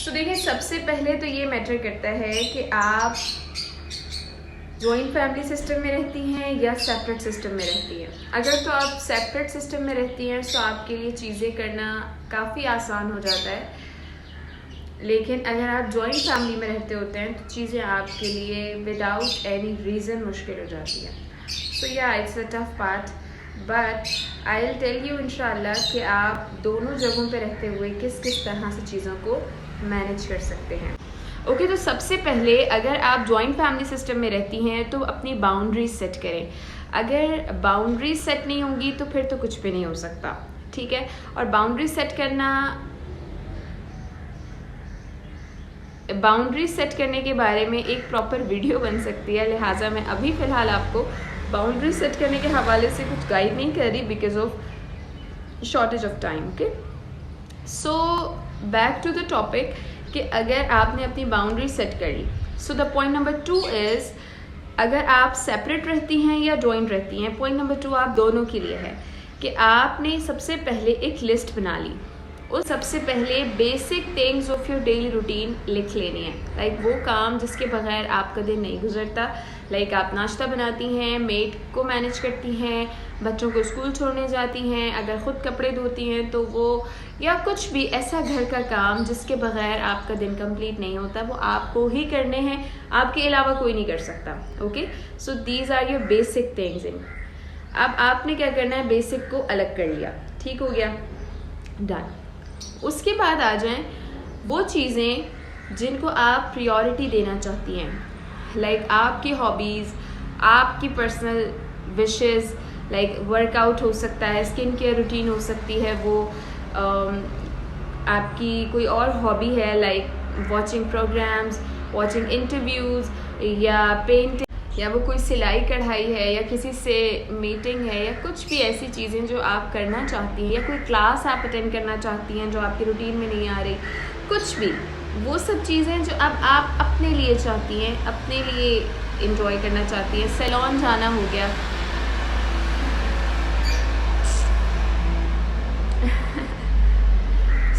सो देखिए, सबसे पहले तो ये मैटर करता है कि आप जॉइंट फैमिली सिस्टम में रहती हैं या सेपरेट सिस्टम में रहती हैं। अगर तो आप सेपरेट सिस्टम में रहती हैं तो आपके लिए चीज़ें करना काफ़ी आसान हो जाता है, लेकिन अगर आप जॉइंट फैमिली में रहते होते हैं तो चीज़ें आपके लिए विदाउट एनी रीज़न मुश्किल हो जाती हैं। सो या it's a tough part, but I will tell you इंशाल्लाह कि आप दोनों जगहों पे रहते हुए किस किस तरह से चीज़ों को मैनेज कर सकते हैं। ओके, तो सबसे पहले अगर आप जॉइंट फैमिली सिस्टम में रहती हैं तो अपनी बाउंड्रीज सेट करें। अगर बाउंड्रीज सेट नहीं होंगी तो फिर तो कुछ भी नहीं हो सकता, ठीक है। और बाउंड्रीज सेट करने के बारे में एक प्रॉपर वीडियो बन सकती है, लिहाजा मैं अभी फ़िलहाल आपको बाउंड्रीज सेट करने के हवाले से कुछ गाइड नहीं कर रही because of shortage of time. Okay, so back to the topic कि अगर आपने अपनी बाउंड्री सेट कर ली, so the point number 2 is, अगर आप सेपरेट रहती हैं या जॉइंट रहती हैं, पॉइंट नंबर 2 आप दोनों के लिए है कि आपने सबसे पहले एक लिस्ट बना ली। उस सबसे पहले basic things of your daily routine लिख लेनी है, लाइक वो काम जिसके बगैर आपका दिन नहीं गुजरता। लाइक आप नाश्ता बनाती हैं, मेड को मैनेज करती हैं, बच्चों को स्कूल छोड़ने जाती हैं, अगर ख़ुद कपड़े धोती हैं तो वो, या कुछ भी ऐसा घर का काम जिसके बगैर आपका दिन कंप्लीट नहीं होता, वो आपको ही करने हैं, आपके अलावा कोई नहीं कर सकता। Okay, so these are your basic things in. अब आपने क्या करना है, बेसिक को अलग कर लिया, ठीक हो गया, डन। उसके बाद आ जाएं वो चीज़ें जिनको आप प्रायोरिटी देना चाहती हैं, लाइक आपकी हॉबीज़, आपकी पर्सनल विशेस, लाइक वर्कआउट हो सकता है, स्किन केयर रूटीन हो सकती है, वो आपकी कोई और हॉबी है like watching programmes, watching interviews, या पेंटिंग, या वो कोई सिलाई कढ़ाई है, या किसी से मीटिंग है, या कुछ भी ऐसी चीज़ें जो आप करना चाहती हैं, या कोई क्लास आप अटेंड करना चाहती हैं जो आपकी रूटीन में नहीं आ रही, कुछ भी वो सब चीज़ें जो अब आप अपने लिए चाहती हैं, अपने लिए इंजॉय करना चाहती हैं। सैलून जाना हो गया,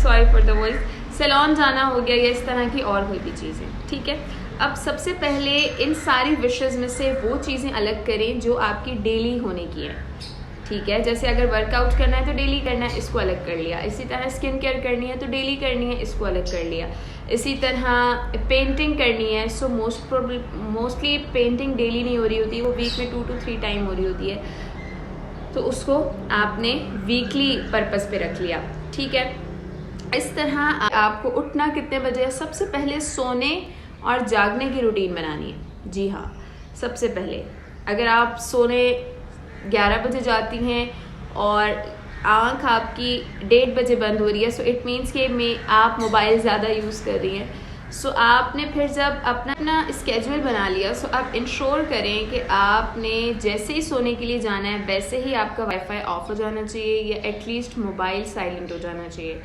sorry for the voice, salon जाना हो गया, या इस तरह की और कोई भी चीज़ें, ठीक है। अब सबसे पहले इन सारी विशेज़ में से वो चीज़ें अलग करें जो आपकी डेली होने की हैं, ठीक है। जैसे अगर वर्कआउट करना है तो डेली करना है, इसको अलग कर लिया। इसी तरह स्किन केयर करनी है तो डेली करनी है, इसको अलग कर लिया। इसी तरह पेंटिंग करनी है, सो मोस्टली पेंटिंग डेली नहीं हो रही होती, वो वीक में 2 to 3 टाइम हो रही होती है, तो उसको आपने वीकली पर्पस पे रख लिया, ठीक है। इस तरह आपको उठना कितने बजे है, सबसे पहले सोने और जागने की रूटीन बनानी है। जी हाँ, सबसे पहले अगर आप सोने 11 बजे जाती हैं और आँख आपकी 1:30 बजे बंद हो रही है, सो इट मीन्स कि आप मोबाइल ज़्यादा यूज़ कर रही हैं। सो आपने फिर जब अपना स्केड्यूल बना लिया, सो आप इंश्योर करें कि आपने जैसे ही सोने के लिए जाना है वैसे ही आपका वाईफाई ऑफ हो जाना चाहिए, या एटलीस्ट मोबाइल साइलेंट हो जाना चाहिए।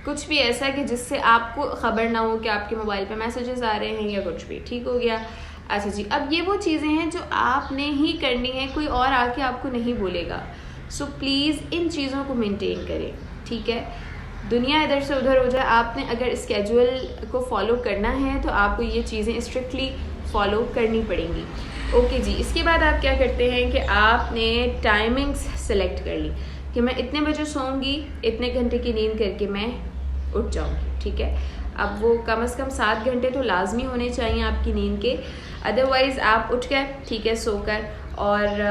कुछ भी ऐसा कि जिससे आपको ख़बर ना हो कि आपके मोबाइल पे मैसेजेस आ रहे हैं या कुछ भी, ठीक हो गया। अच्छा जी, अब ये वो चीज़ें हैं जो आपने ही करनी है, कोई और आके आपको नहीं बोलेगा। सो प्लीज़ इन चीज़ों को मेंटेन करें, ठीक है। दुनिया इधर से उधर हो जाए, आपने अगर स्केड्यूल को फॉलो करना है तो आपको ये चीज़ें स्ट्रिक्टली फॉलो करनी पड़ेंगी। ओके जी, इसके बाद आप क्या करते हैं कि आपने टाइमिंग्स सेलेक्ट कर ली कि मैं इतने बजे सोऊंगी, इतने घंटे की नींद करके मैं उठ जाऊंगी, ठीक है। अब वो कम से कम 7 घंटे तो लाजमी होने चाहिए आपकी नींद के, अदरवाइज़ आप उठ गए, ठीक है, सोकर, और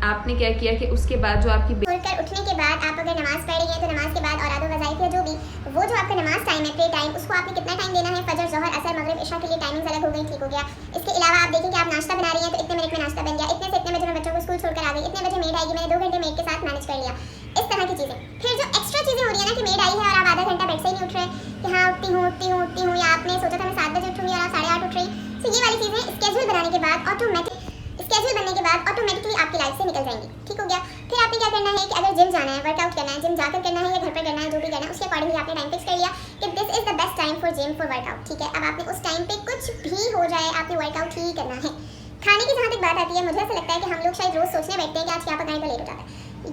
आपने क्या किया कि उसके बाद जो आपकी सोकर उठने के बाद आप अगर नमाज़ पढ़ रही हैं तो नमाज के बाद और आदो वज़ाइफ या जो भी वो जो आपका नमाज टाइम है, प्रे टाइम, उसको आपने कितना टाइम देना है, फजर, ज़ोहर, असर, मगरिब, इशा के लिए टाइमिंग्स अलग हो गई, ठीक हो गया। इसके अलावा आप देखें कि आप नाश्ता बना रही हैं तो इतने मिनट में नाश्ता बन गया, इतने से इतने बजे मैं बच्चों को स्कूल छोड़कर आ गई, इतने बजे मेड आएगी, मैंने 2 घंटे मेड के साथ मैनेज कर लिया, इस तरह की चीज़ें। फिर जो एक्स्ट्रा चीज़ें हो रही है ना कि मेड आई है और आप आधा घंटा बेड से ही नहीं उठ रहे कि हाँ उठती हूँ, या आपने सोचा था मैं 7 बजे उठूँगी और आप 8:30 उठ रही, तो ये वाली चीज़ें स्केड्यूल बनाने के बाद ऑटोमेटिकली आपकी लाइफ से निकल जाएंगी, ठीक हो गया। फिर आपने क्या करना है कि अगर जिम जाना है, वर्कआउट करना है, जिम जाकर करना है या घर पर करना है, जो भी करना है उसके अकॉर्डिंगली आपने टाइम फिक्स कर लिया कि this is the best time for gym, for workout, ठीक है। अब आपने उस टाइम पे कुछ भी हो जाए आपने वर्कआउट ही करना है। खाने की जहाँ तक बात आती है, मुझे ऐसा लगता है कि हम लोग शायद रोज़ सोचने बैठते हैं कि आज क्या पकाएं तो लेट हो जाता है।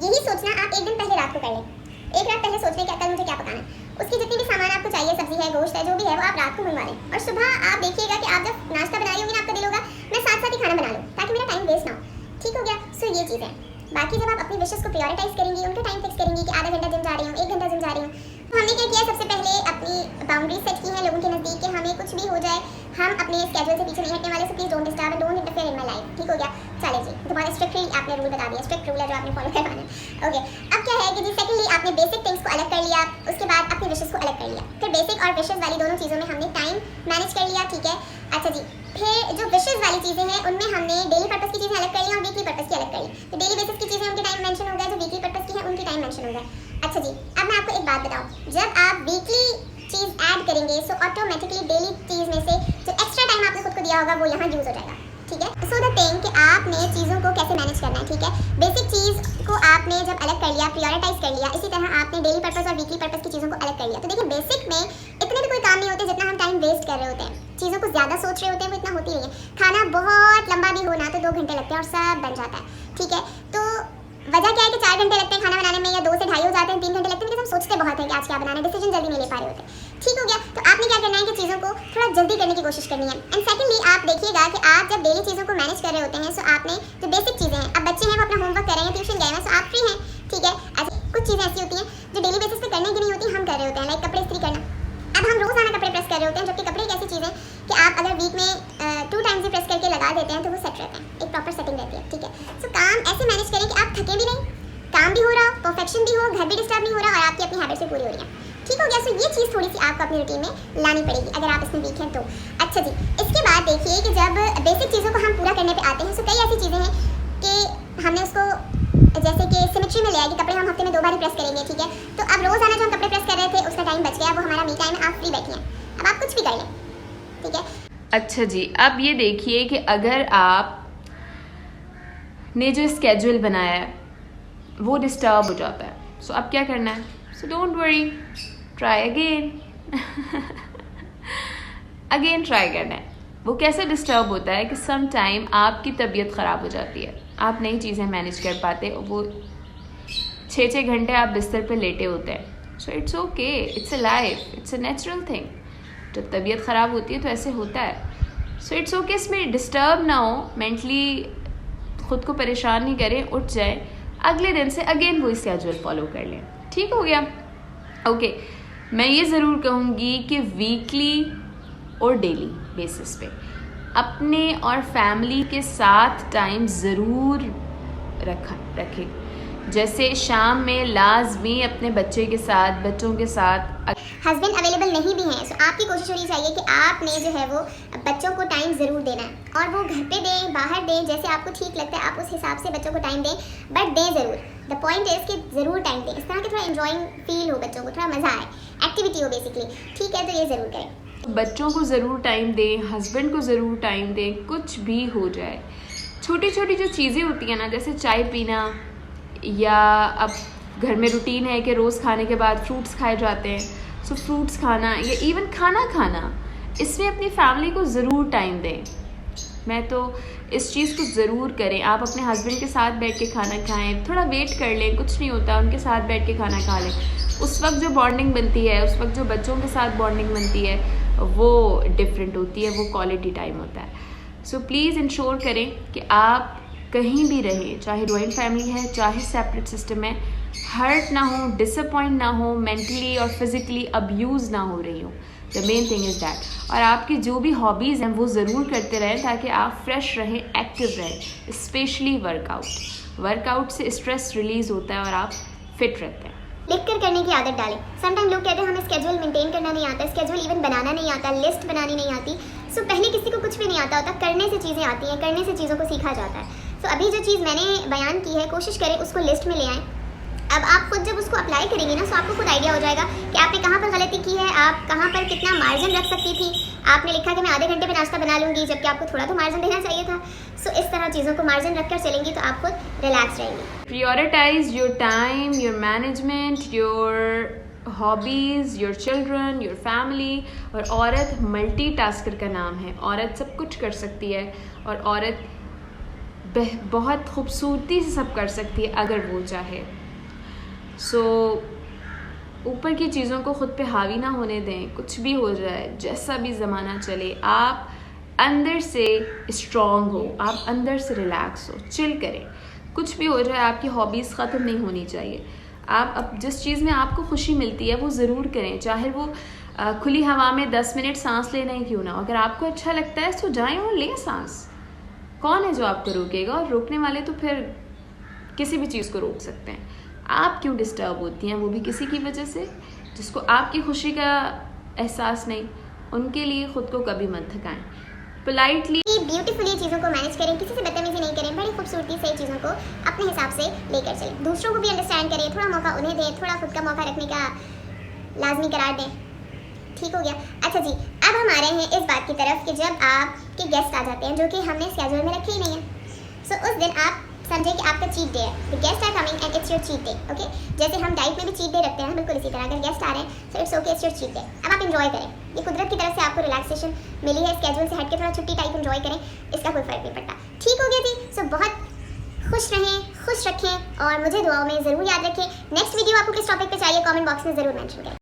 यही सोचना आप एक दिन पहले रात को कर लें, एक रात पहले सोच लें कि कल मुझे क्या पकाना है, उसकी जितनी भी सामान आपको चाहिए, सब्जी है, गोश्त है, जो भी है, वो आप रात को मंगवा लें और सुबह आप देखिएगा कि आप जब नाश्ता बना रही होंगी ना, आपका दिल होगा मैं साथ साथ ही खाना बना लूँ ताकि मेरा टाइम वेस्ट ना हो। ठीक हो गया। सो ये चीज़ है। बाकी जब आप अपनी विशेस को प्रायोरिटाइज करेंगी, उनका टाइम फिक्स करेंगी कि आधा घंटा जिम जा रही हूँ, 1 घंटा जिम जा रही हूँ, तो हमने क्या किया, सबसे पहले अपनी बाउंड्रीज सेट की है लोगों के नज़दीक कि हमें कुछ भी हो जाए हम अपने स्केड्यूल से पीछे नहीं हटने वाले, so please don't disturb and don't interfere in my life. ठीक हो गया। चले जी, तो बहुत स्ट्रिक्टली आपने रूल बता दिया, स्ट्रिक्ट रूल है जो आपने फॉलो करवाना है। ओके, अब क्या है कि जी सेकंडली आपने बेसिक थिंग्स को अलग कर लिया, उसके बाद अपनी विशेस को अलग कर लिया, फिर बेसिक और विशेस वाली दोनों चीज़ों में हमने टाइम मैनेज कर लिया। ठीक है। अच्छा जी, फिर जो विशेस वाली चीज़ें हैं उनमें हमने डेली पर्पस की चीज़ें अलग कर ली और वीकली पर्पस की अलग कर ली। तो डेली बेसिस की चीज़ें उनके टाइम मेंशन हो गए, जो वीकली पर्पस की है उनकी टाइम मेंशन हो गए। अच्छा जी, अब मैं आपको एक बात बताऊं, जब आप वीकली चीज़ ऐड करेंगे सो ऑटोमेटिकली डेली चीज़ में से जो एक्स्ट्रा टाइम आपने खुद को दिया होगा वो यहाँ यूज़ हो जाएगा। ठीक है। सो द थिंग कि आपने चीज़ों को कैसे मैनेज करना है। ठीक है। बेसिक चीज़ को आपने जब अलग कर लिया, प्रायोरिटाइज कर लिया, इसी तरह आपने डेली पर्पस और वीकली पर्पस की चीज़ों को अलग कर लिया। तो देखिए बेसिक में इतने भी कोई काम नहीं होते जितना हम टाइम वेस्ट कर रहे होते हैं, चीज़ों को ज़्यादा सोच रहे होते हैं, वो इतना होती नहीं है। खाना बहुत लंबा भी होना तो 2 घंटे लगते हैं और सब बन जाता है। ठीक है। तो वजह क्या है कि 4 घंटे लगते हैं खाना बनाने में या 2 से ढाई हो जाते हैं, 3 घंटे लगते हैं, because हम सोचते बहुत हैं कि आज क्या बनाना है, डिसीजन जल्दी नहीं ले पा रहे होते। ठीक हो गया। तो आपने क्या करना है कि चीज़ों को थोड़ा जल्दी करने की कोशिश करनी है। एंड सेकंडली आप देखिएगा कि आप जब डेली चीज़ों को मैनेज कर रहे होते हैं, सो आपने जो बेसिक चीज़ें हैं, अब बच्चे हैं वो अपना होमवर्क कर रहे हैं, ट्यूशन गए हैं, सो आप फ्री हैं। ठीक है। ऐसे कुछ चीज़ें ऐसी होती हैं जो डेली बेसिस पे करने की नहीं होती, हम कर रहे होते हैं, लाइक कपड़े इस्त्री करना। अब हम रोज़ाना कपड़े प्रेस कर रहे होते हैं, जबकि कपड़े एक ऐसी चीज़ है कि आप अगर वीक में 2 टाइम्स भी प्रेस करके लगा देते हैं तो वो सेट रहते हैं, एक प्रॉपर सेटिंग रहती है। ठीक है। सो काम ऐसे मैनेज करें कि आप थके भी नहीं, काम भी हो रहा, परफेक्शन भी हो, घर भी डिस्टर्ब नहीं हो रहा और आपकी अपनी हैबिट्स भी पूरी हो रही हैं। ठीक हो गया। सो ये चीज़ थोड़ी सी आपको अपनी रूटीन में लानी पड़ेगी अगर आप इसमें वीक हैं तो। अच्छा जी, इसके बाद देखिए कि जब बेसिक चीज़ों को हम पूरा करने पे आते हैं, सो कई ऐसी चीज़ें हैं कि हमने उसको जैसे कि सिमेट्री में ले आया कि कपड़े हम हफ्ते में 2 बार ही प्रेस करेंगे। ठीक है। तो अब रोज़ाना जो हम कपड़े प्रेस कर रहे थे उसका टाइम बच गया, वो हमारा मी टाइम है, आप फ्री बैठी हैं, अब आप कुछ भी कर लें। ठीक है। अच्छा जी, अब ये देखिए कि अगर आप ने जो स्केड्यूल बनाया है वो डिस्टर्ब हो जाता है, सो अब क्या करना है? So don't worry, try again try करना है। वो कैसे डिस्टर्ब होता है कि सम टाइम आपकी तबीयत ख़राब हो जाती है, आप नई चीज़ें मैनेज कर पाते, वो 6-6 घंटे आप बिस्तर पे लेटे होते हैं। So it's okay, it's a life, it's a natural thing. जब तबीयत ख़राब होती है तो ऐसे होता है। सो इट्स ओके, इसमें डिस्टर्ब ना हो, मेंटली ख़ुद को परेशान नहीं करें, उठ जाए, अगले दिन से अगेन वो स्केड्यूल फॉलो कर लें। ठीक हो गया। ओके, मैं ये ज़रूर कहूँगी कि वीकली और डेली बेसिस पे अपने और फैमिली के साथ टाइम ज़रूर रखें। जैसे शाम में लाजमी अपने बच्चों के साथ हस्बैंड अवेलेबल नहीं भी हैं, सो आपकी कोशिश होनी चाहिए कि आपने जो है वो बच्चों को टाइम ज़रूर देना है, और वो घर पे दें, बाहर दें, जैसे आपको ठीक लगता है आप उस हिसाब से बच्चों को टाइम दें, बट दें ज़रूर। द पॉइंट इज़ कि ज़रूर टाइम दें, इस तरह के थोड़ा एंजॉइंग फील हो, बच्चों को थोड़ा मज़ा आए, एक्टिविटी हो बेसिकली। ठीक है। तो ये ज़रूर करें, बच्चों को ज़रूर टाइम दें, हस्बैंड को ज़रूर टाइम दें, कुछ भी हो जाए। छोटी छोटी जो चीज़ें होती हैं ना, जैसे चाय पीना, या अब घर में रूटीन है कि रोज़ खाने के बाद फ्रूट्स खाए जाते हैं, सो फ्रूट्स खाना या इवन खाना खाना, इसमें अपनी फैमिली को ज़रूर टाइम दें। मैं तो इस चीज़ को ज़रूर करें। आप अपने हस्बैंड के साथ बैठ के खाना खाएं, थोड़ा वेट कर लें, कुछ नहीं होता, उनके साथ बैठ के खाना खा लें। उस वक्त जो बॉन्डिंग बनती है, उस वक्त जो बच्चों के साथ बॉन्डिंग बनती है, वो डिफरेंट होती है, वो क्वालिटी टाइम होता है। सो प्लीज़ इंश्योर करें कि आप कहीं भी रहें, चाहे जॉइंट फैमिली है, चाहे सेपरेट सिस्टम है, हर्ट ना हो, डिसअपॉइंट ना हो, मेंटली और फिज़िकली अब्यूज़ ना हो रही हो। The main thing is that. और आपकी जो भी हॉबीज़ हैं वो ज़रूर करते रहें ताकि आप फ्रेश रहें, एक्टिव रहें। स्पेशली वर्कआउट से स्ट्रेस रिलीज़ होता है और आप फिट रहते हैं। लिख कर करने की आदत डालें। समटाइम लोग कहते हैं हमें स्केड्यूल मेंटेन करना नहीं आता, स्केड्यूल इवन बनाना नहीं आता, लिस्ट बनानी नहीं आती। सो पहले किसी को कुछ भी नहीं आता होता, करने से चीज़ें आती हैं, करने से चीज़ों को सीखा जाता है। सो अभी जो चीज़ मैंने बयान की है, कोशिश करें उसको लिस्ट में ले आएँ। अब आप खुद जब उसको अप्लाई करेंगे ना, सो आपको खुद आइडिया हो जाएगा कि आपने कहाँ पर गलती की है, आप कहाँ पर कितना मार्जिन रख सकती थी। आपने लिखा कि मैं आधे घंटे में नाश्ता बना लूँगी, जबकि आपको थोड़ा तो मार्जिन देना चाहिए था। सो इस तरह चीज़ों को मार्जिन रखकर चलेंगी तो आप खुद रिलैक्स रहेंगी। Prioritize your time, your management, your hobbies, your children, your family। और औरत मल्टीटास्कर का नाम है, औरत सब कुछ कर सकती है और औरत बहुत खूबसूरती से सब कर सकती है अगर वो चाहे। सो ऊपर की चीज़ों को खुद पे हावी ना होने दें। कुछ भी हो जाए, जैसा भी ज़माना चले, आप अंदर से स्ट्रॉन्ग हो, आप अंदर से रिलैक्स हो, चिल करें। कुछ भी हो जाए, आपकी हॉबीज़ ख़त्म नहीं होनी चाहिए। आप अब जिस चीज़ में आपको खुशी मिलती है वो ज़रूर करें, चाहे वो खुली हवा में 10 मिनट सांस लेना ही क्यों ना हो। अगर आपको अच्छा लगता है तो जाएं और लें सांस। कौन है जो आपको रोकेगा? और रोकने वाले तो फिर किसी भी चीज़ को रोक सकते हैं। आप क्यों डिस्टर्ब होती हैं, वो भी किसी की वजह से, जिसको आपकी खुशी का एहसास नहीं। उनके लिए ख़ुद को कभी मत थकाएं। पोलाइटली ब्यूटीफुली चीज़ों को मैनेज करें, किसी से बदतमीजी नहीं करें, बड़ी खूबसूरती से चीज़ों को अपने हिसाब से लेकर चलें। दूसरों को भी अंडरस्टैंड करें, थोड़ा मौका उन्हें दें, थोड़ा खुद का मौका रखने का लाजमी करार दें। ठीक हो गया? अच्छा जी, अब हम आ रहे हैं इस बात की तरफ कि जब आपके गेस्ट आ जाते हैं जो कि हमने स्केड्यूल में रखे ही नहीं है, सो उस दिन आप समझे कि आपका चीट डे है। The guest are coming and it's your cheat day. Okay, जैसे हम डाइट में भी चीट डे रखते हैं, बिल्कुल इसी तरह अगर गेस्ट आ रहे हैं तो it's okay, it's your cheat day. अब आप एंजॉय करें, ये कुदरत की तरफ से आपको रिलैक्सेशन मिली है, स्केड्यूल से हट के थोड़ा छुट्टी टाइप एंजॉय करें, इसका कोई फर्क नहीं पड़ता। ठीक हो गया जी? सो बहुत खुश रहें, खुश रखें और मुझे दुआओं में ज़रूर याद रखें। नेक्स्ट वीडियो आपको किस टॉपिक पे चाहिए कमेंट बॉक्स में ज़रूर मेंशन करें।